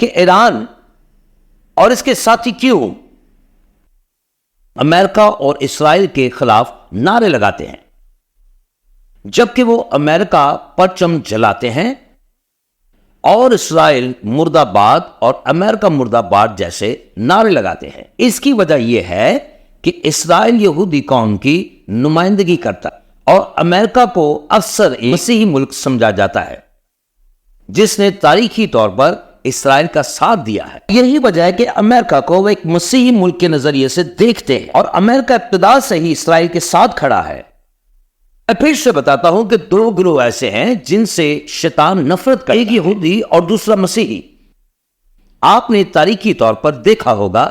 کہ ایران اور اس کے ساتھی کیوں امریکہ اور اسرائیل کے خلاف نعرے لگاتے ہیں، جبکہ وہ امریکہ پرچم جلاتے ہیں اور اسرائیل مرد آباد اور امریکہ مرد آباد جیسے نعرے لگاتے ہیں۔ اس کی وجہ یہ ہے کہ اسرائیل یہودی قوم کی نمائندگی کرتا ہے اور امریکہ کو اکثر ایک مسیحی ملک سمجھا جاتا ہے جس نے تاریخی طور پر اسرائیل کا ساتھ دیا ہے۔ یہی وجہ ہے کہ امریکہ کو وہ ایک مسیحی ملک کے نظریے سے دیکھتے ہیں اور امریکہ ابتدا سے ہی اسرائیل کے ساتھ کھڑا ہے۔ میں پھر سے بتاتا ہوں کہ دو گروہ ایسے ہیں جن سے شیطان نفرت کرتا ہے، ایک یہودی اور دوسرا مسیحی۔ آپ نے تاریخی طور پر دیکھا ہوگا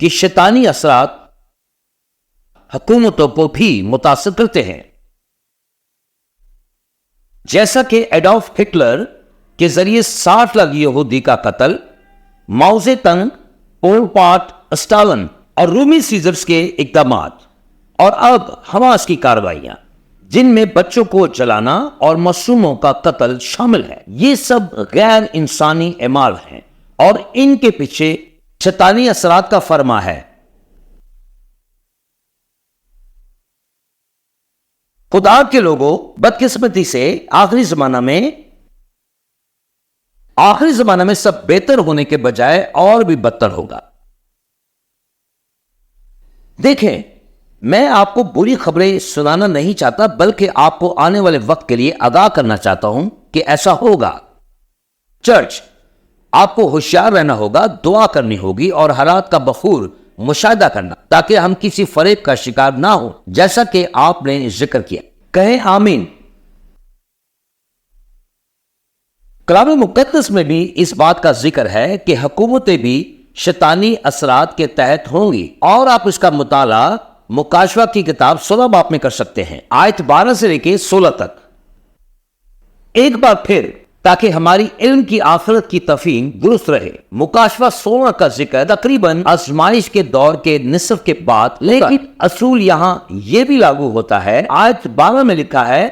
کہ شیطانی اثرات حکومتوں کو بھی متاثر کرتے ہیں، جیسا کہ ایڈولف ہٹلر کے ذریعے 60 لاکھ یہودی کا قتل، ماؤ زے تنگ، پول پاٹ، اسٹالن اور رومی سیزرز کے اقدامات، اور اب حماس کی کارروائیاں جن میں بچوں کو جلانا اور معصوموں کا قتل شامل ہے، یہ سب غیر انسانی اعمال ہیں اور ان کے پیچھے شیطانی اثرات کا فرما ہے۔ خدا کے لوگوں، بدقسمتی سے آخری زمانہ میں سب بہتر ہونے کے بجائے اور بھی بدتر ہوگا۔ دیکھیں، میں آپ کو بری خبریں سنانا نہیں چاہتا، بلکہ آپ کو آنے والے وقت کے لیے آگاہ کرنا چاہتا ہوں کہ ایسا ہوگا۔ چرچ، آپ کو ہوشیار رہنا ہوگا، دعا کرنی ہوگی اور حالات کا بخور مشاہدہ کرنا تاکہ ہم کسی فریب کا شکار نہ ہوں، جیسا کہ آپ نے ذکر کیا۔ کہیں آمین۔ کلام مقدس میں بھی اس بات کا ذکر ہے کہ حکومتیں بھی شیطانی اثرات کے تحت ہوں گی، اور آپ اس کا مطالعہ مکاشفہ کی کتاب 16 باب میں کر سکتے ہیں، آیت 12 سے لے کے 16 تک۔ ایک بار پھر تاکہ ہماری علم کی آخرت کی تفہیم درست رہے، مکاشفہ 16 کا ذکر تقریباً آزمائش کے دور کے نصف کے بعد، لیکن اصول یہاں یہ بھی لاگو ہوتا ہے۔ آیت 12 میں لکھا ہے،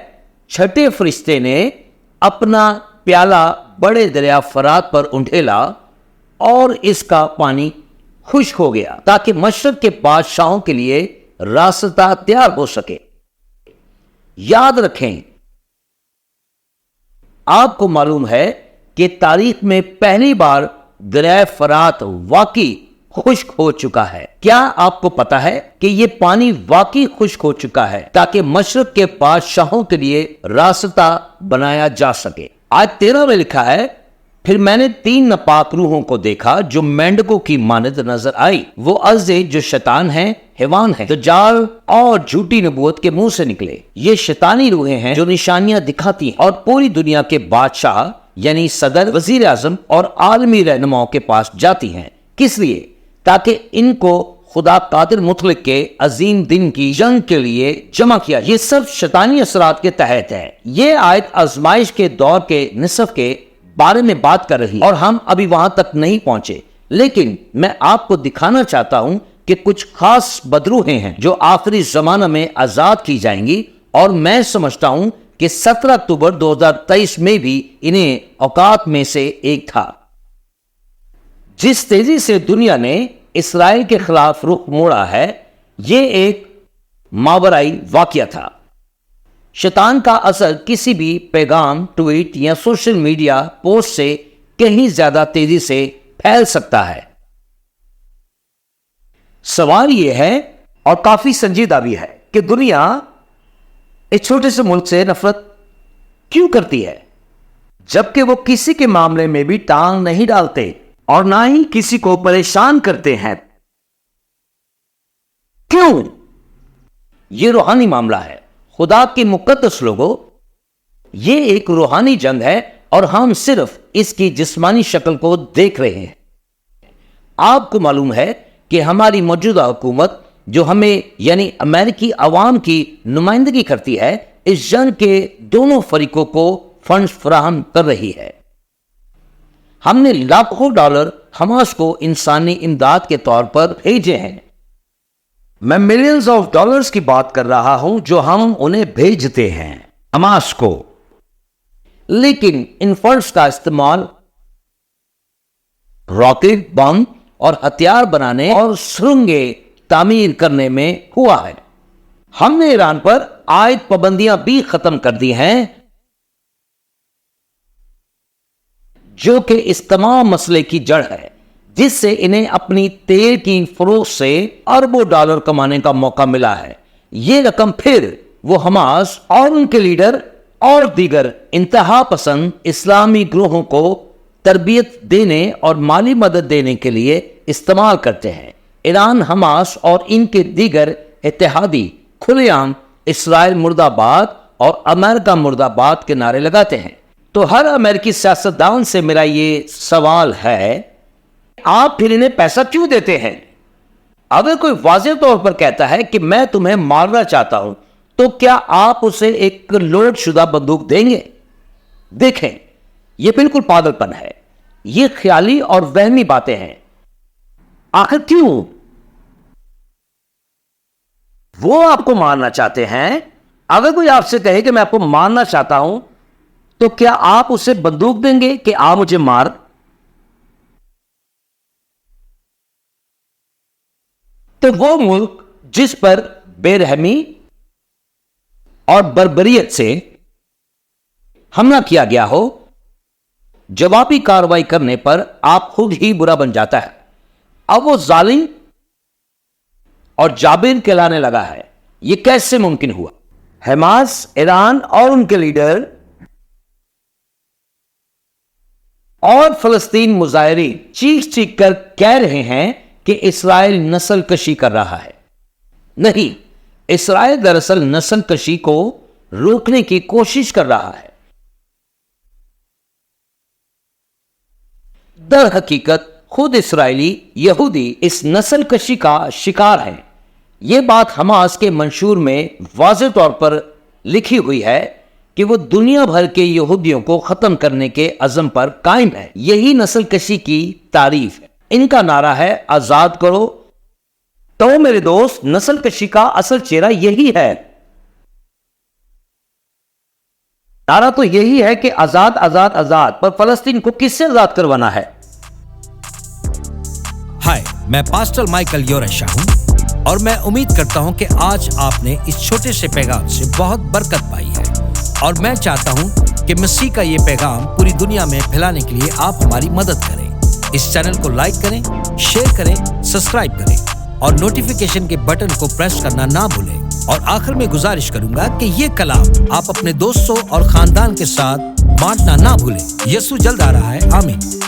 چھٹے فرشتے نے اپنا پیالہ بڑے دریا فرات پر انڈھیلا اور اس کا پانی خشک ہو گیا تاکہ مشرق کے بادشاہوں کے لیے راستہ تیار ہو سکے۔ یاد رکھیں، آپ کو معلوم ہے کہ تاریخ میں پہلی بار دریائے فرات واقعی خشک ہو چکا ہے۔ کیا آپ کو پتا ہے کہ یہ پانی واقعی خشک ہو چکا ہے تاکہ مشرق کے بادشاہوں کے لیے راستہ بنایا جا سکے؟ آیت 13 میں لکھا ہے، پھر میں نے 3 ناپاک روحوں کو دیکھا جو مینڈکوں کی مانند نظر آئی، وہ ازدے جو شیطان ہیں، حیوان ہیں، دجال اور جھوٹی نبوت کے منہ سے نکلے۔ یہ شیطانی روحیں ہیں جو نشانیاں دکھاتی ہیں اور پوری دنیا کے بادشاہ یعنی صدر، وزیر اعظم اور عالمی رہنماؤں کے پاس جاتی ہیں۔ کس لیے؟ تاکہ ان کو خدا قادر مطلق کے عظیم دن کی جنگ کے لیے جمع کیا۔ یہ سب شیطانی اثرات کے تحت ہے۔ یہ آیت آزمائش کے دور کے نصف کے بارے میں بات کر رہی، اور ہم ابھی وہاں تک نہیں پہنچے، لیکن میں آپ کو دکھانا چاہتا ہوں کہ کچھ خاص بدروحیں ہیں جو آخری زمانہ میں آزاد کی جائیں گی، اور میں سمجھتا ہوں کہ 17 اکتوبر 2023 میں بھی انہیں اوقات میں سے ایک تھا۔ جس تیزی سے دنیا نے اسرائیل کے خلاف رخ موڑا ہے، یہ ایک ماورائی واقعہ تھا۔ شیطان کا اثر کسی بھی پیغام، ٹویٹ یا سوشل میڈیا پوسٹ سے کہیں زیادہ تیزی سے پھیل سکتا ہے۔ سوال یہ ہے، اور کافی سنجیدہ بھی ہے، کہ دنیا اس چھوٹے سے ملک سے نفرت کیوں کرتی ہے، جبکہ وہ کسی کے معاملے میں بھی ٹانگ نہیں ڈالتے اور نہ ہی کسی کو پریشان کرتے ہیں؟ کیوں؟ یہ روحانی معاملہ ہے خدا کے مقدس لوگوں، یہ ایک روحانی جنگ ہے اور ہم صرف اس کی جسمانی شکل کو دیکھ رہے ہیں۔ آپ کو معلوم ہے کہ ہماری موجودہ حکومت جو ہمیں یعنی امریکی عوام کی نمائندگی کرتی ہے، اس جنگ کے دونوں فریقوں کو فنڈز فراہم کر رہی ہے۔ ہم نے لاکھوں ڈالر حماس کو انسانی امداد کے طور پر بھیجے ہیں۔ میں ملینز آف ڈالرز کی بات کر رہا ہوں جو ہم انہیں بھیجتے ہیں حماس کو۔ لیکن ان فنڈز کا استعمال راکٹ، بم اور ہتھیار بنانے اور سرنگیں تعمیر کرنے میں ہوا ہے۔ ہم نے ایران پر عائد پابندیاں بھی ختم کر دی ہیں، جو کہ اس تمام مسئلے کی جڑ ہے، جس سے انہیں اپنی تیل کی فروخت سے اربوں ڈالر کمانے کا موقع ملا ہے۔ یہ رقم پھر وہ حماس اور ان کے لیڈر اور دیگر انتہا پسند اسلامی گروہوں کو تربیت دینے اور مالی مدد دینے کے لیے استعمال کرتے ہیں۔ ایران، حماس اور ان کے دیگر اتحادی کھلے عام اسرائیل مرد آباد اور امریکہ مرد آباد کے نعرے لگاتے ہیں۔ تو ہر امریکی سیاستدان سے میرا یہ سوال ہے، آپ پھر انہیں پیسہ کیوں دیتے ہیں؟ اگر کوئی واضح طور پر کہتا ہے کہ میں تمہیں مارنا چاہتا ہوں، تو کیا آپ اسے ایک لوڈ شدہ بندوق دیں گے؟ دیکھیں، یہ بالکل پاگل پن ہے، یہ خیالی اور وہمی باتیں ہیں۔ آخر کیوں؟ وہ آپ کو مارنا چاہتے ہیں۔ اگر کوئی آپ سے کہے کہ میں آپ کو مارنا چاہتا ہوں، تو کیا آپ اسے بندوق دیں گے کہ آپ مجھے مار؟ تو وہ ملک جس پر بے رحمی اور بربریت سے حملہ کیا گیا ہو، جوابی کارروائی کرنے پر آپ خود ہی برا بن جاتا ہے۔ اب وہ ظالم اور جابر کہلانے لگا ہے۔ یہ کیسے ممکن ہوا؟ حماس، ایران اور ان کے لیڈر اور فلسطین مظاہرین چیخ چیخ کر کہہ رہے ہیں کہ اسرائیل نسل کشی کر رہا ہے۔ نہیں، اسرائیل دراصل نسل کشی کو روکنے کی کوشش کر رہا ہے۔ در حقیقت خود اسرائیلی یہودی اس نسل کشی کا شکار ہیں۔ یہ بات حماس کے منشور میں واضح طور پر لکھی ہوئی ہے کہ وہ دنیا بھر کے یہودیوں کو ختم کرنے کے عزم پر قائم ہے۔ یہی نسل کشی کی تعریف ہے۔ ان کا نعرہ ہے آزاد کرو۔ تو میرے دوست، نسل کشی کا اصل چہرہ یہی ہے۔ نعرہ تو یہی ہے کہ آزاد آزاد آزاد، پر فلسطین کو کس سے آزاد کروانا ہے؟ ہائے، میں پاسٹر مائیکل یورشا ہوں، اور میں امید کرتا ہوں کہ آج آپ نے اس چھوٹے سے پیغام سے بہت برکت پائی ہے، اور میں چاہتا ہوں کہ مسیح کا یہ پیغام پوری دنیا میں پھیلانے کے لیے آپ ہماری مدد کریں۔ اس چینل کو لائک کریں، شیئر کریں، سبسکرائب کریں اور نوٹیفیکیشن کے بٹن کو پریس کرنا نہ بھولیں۔ اور آخر میں گزارش کروں گا کہ یہ کلام آپ اپنے دوستوں اور خاندان کے ساتھ بانٹنا نہ بھولیں۔ یسوع جلد آ رہا ہے۔ آمین۔